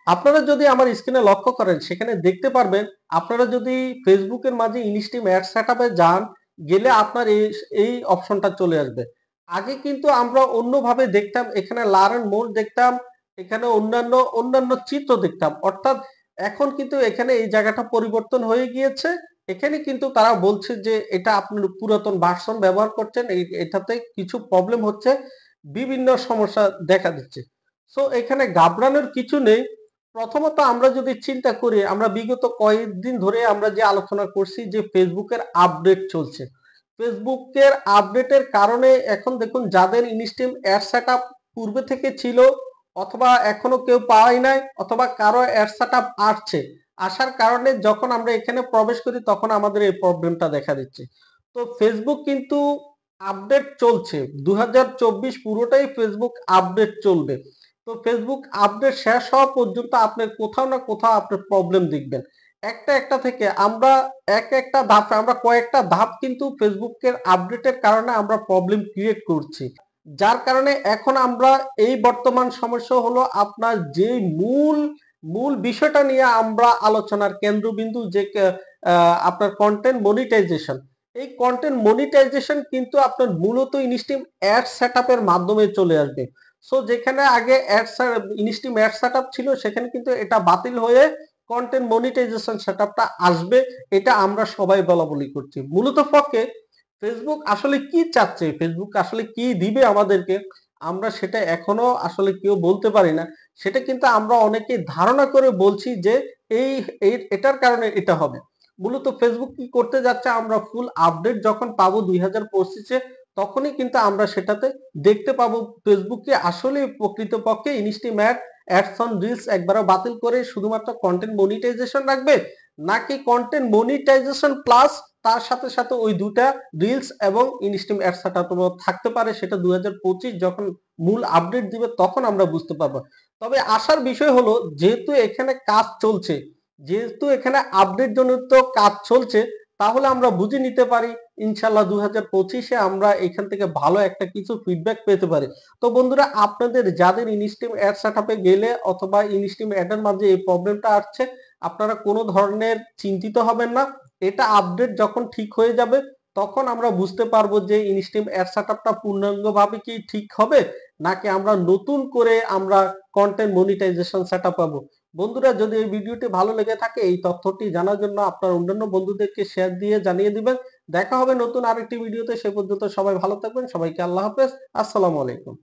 আপনারা যদি আমার স্ক্রিনে লক্ষ্য করেন সেখানে দেখতে পারবেন, আপনারা যদি ফেসবুকের মাঝে ইনস্টিম অ্যাড সেটআপে যান, গেলে আপনার এই অপশনটা চলে আসবে। আগে কিন্তু আমরা অন্যভাবে দেখতাম, এখানে লার্ন মোর দেখতাম, এখানে অন্যান্য চিত্র দেখতাম। অর্থাৎ এখন কিন্তু এখানে এই জায়গাটা পরিবর্তন হয়ে গিয়েছে। এখানে কিন্তু তারা বলছে যে এটা আপনার পুরাতন ভার্সন ব্যবহার করছেন, এটাতে কিছু প্রবলেম হচ্ছে, বিভিন্ন সমস্যা দেখা দিচ্ছে। সো এখানে ঘাবড়ানোর কিছু নেই। প্রথমত আমরা যদি চিন্তা করি, আমরা বিগত কয়েকদিন ধরে আমরা যে আলোচনা করছি যে ফেসবুকের আপডেট চলছে। ফেসবুকের আপডেটের কারণে এখন দেখুন, যাদের ইনস্টিম অ্যাড সেটআপ পূর্বে থেকে ছিল, অথবা এখনো কেউ পাওয়াই নাই, অথবা কারো অ্যাড সেটআপ আসছে, আসার কারণে যখন আমরা এখানে প্রবেশ করি তখন আমাদের এই প্রবলেমটা দেখা দিচ্ছে। তো ফেসবুক কিন্তু আপডেট চলছে, 2024 পুরোটাই ফেসবুক আপডেট চলবে। তো ফেসবুক আপডেট শেষ হওয়া পর্যন্ত আপনার কোথাও না কোথাও আপনার প্রবলেম দেখবেন। একটা থেকে আমরা একটা ধাপ, আমরা কয়েকটা ধাপ কিন্তু ফেসবুকের আপডেটের কারণে আমরা প্রবলেম ক্রিয়েট করছি। যার কারণে এখন আমরা এই বর্তমান সমস্যা হলো আপনার যে মূল মূল বিষয়টা নিয়ে আমরা আলোচনার কেন্দ্রবিন্দু, যে আপনার কন্টেন্ট মনিটাইজেশন। এই কন্টেন্ট মনিটাইজেশন কিন্তু আপনার মূলত ইনস্টিম অ্যাড সেটআপের মাধ্যমে চলে আসবে। সো যেখানে আগে ইনস্টিম অ্যাড সেটআপ ছিল, সেখানে কিন্তু এটা বাতিল হয়ে কন্টেন্ট মনিটাইজেশন সেটআপটা আসবে। এটা আমরা সবাই বলা বলি করছি। মূলত পক্ষে ফেসবুক আসলে কি চাচ্ছে, ফেসবুক আসলে কি দিবে আমাদেরকে, আমরা সেটা এখনো আসলে কেউ বলতে পারি না। সেটা কিন্তু আমরা অনেকে ধারণা করে বলছি যে এই এটার কারণে এটা হবে। মূলত ফেসবুক কি করতে যাচ্ছে, আমরা ফুল আপডেট যখন পাবো 2025-এ, তখনই কিন্তু আমরা সেটাতে দেখতে পাবো ফেসবুকে আসলে প্রকৃতপক্ষে ইনস্টিম অ্যাডস অন রিলস একবারও বাতিল করে শুধুমাত্র কন্টেন্ট মনিটাইজেশন রাখবে, নাকি কন্টেন্ট মনিটাইজেশন প্লাস তার সাথে সাথে ওই দুটা রিলস এবং ইনস্টিম অ্যাড সেটআপ থাকতে পারে। সেটা 2025 যখন মূল আপডেট দিবে তখন আমরা বুঝতে পারবো। তবে আসার বিষয় হলো, যেহেতু এখানে কাজ চলছে, যেহেতু এখানে আপডেট জনিত কাজ চলছে, তাহলে আমরা বুঝে নিতে পারি ইনশাল্লাহ 2025-এ আমরা এখান থেকে ভালো একটা কিছু ফিডব্যাক পেতে পারি। তো বন্ধুরা, আপনাদের যাদের ইনস্টিম অ্যাড সেটআপে গেলে অথবা ইনস্টিম অ্যাডের মাঝে এই প্রবলেমটা আসছে, আপনারা কোনো ধরনের চিন্তিত হবেন না। এটা আপডেট যখন ঠিক হয়ে যাবে তখন আমরা বুঝতে পারবো যে ইনস্টিম অ্যাড সেটআপটা পূর্ণাঙ্গভাবে কি ঠিক হবে, নাকি আমরা নতুন করে আমরা কন্টেন্ট মনিটাইজেশন সেটআপ পাবো। বন্ধুরা, যদি এই ভিডিওটি ভালো লেগে থাকে, এই তথ্যটি জানার জন্য আপনার অন্যান্য বন্ধুদেরকে শেয়ার দিয়ে জানিয়ে দিবেন। দেখা হবে নতুন আরেকটি ভিডিওতে। সে পর্যন্ত সবাই ভালো থাকবেন। সবাইকে আল্লাহ হাফেজ। আসসালামু আলাইকুম।